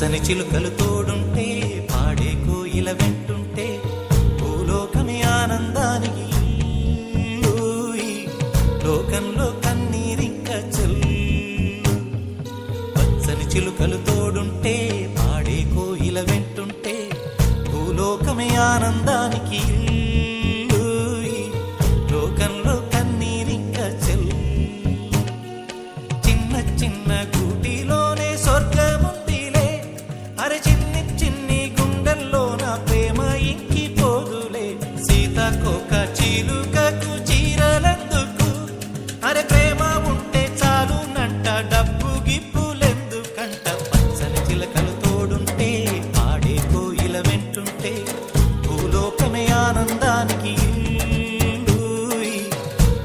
పచ్చని చిలుకలు తోడుంటే పాడే కోయిల వెంటుంటే భూలోకమే ఆనందానికి లోకంలో కన్నీరింక చెల్లు. పచ్చని చిలుకలు తోడుంటే పాడే కోయిల వెంటుంటే భూలోకమే ఆనందానికి లోకంలో కన్నీరింక చెల్లు. చిన్న చిన్న గూటిలోనే స్వర్గముందిలే, అరే చిన్ని చిన్ని గుండెల్లో నా ప్రేమ ఇంకిపోదులే. సీతాకోక చిలుకకు చీరలెందుకు, అరే ప్రేమ ఉంటే చాలునంట, డబ్బు గిప్పులెందుకంట. పచ్చని చిలకలు తోడుంటే పాడే కోయిల వెంటుంటే భూలోకమే ఆనందానికి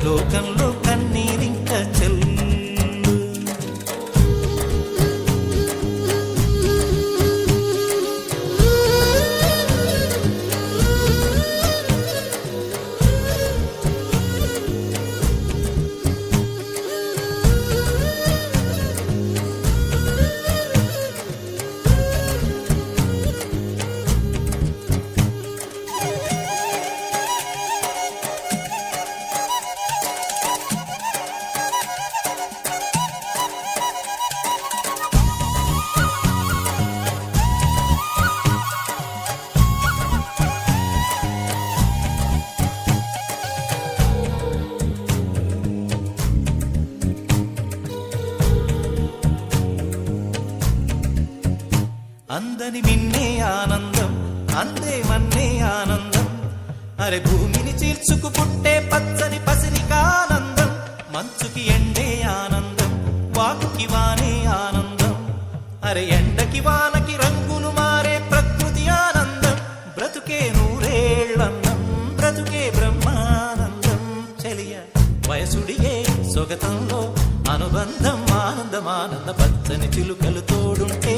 లోకంలో కన్నీరింక చెల్లు. అందని మిన్నే ఆనందం, అందే మన్నే ఆనందం, అరే భూమిని చీల్చుకు పుట్టే పచ్చని పసిరికానందం. మంచుకి ఎండే ఆనందం, వాకుకి వానే ఆనందం, అరే ఎండకి వానకి రంగులు మారే ప్రకృతి ఆనందం. బ్రతుకే నూరేళ్ళన్నం, బ్రతుకే బ్రహ్మానందం. చెలియ వయసుడియే సొగతంలో అనుబంధం ఆనందమానంద. పచ్చని చిలుకలు తోడుంటే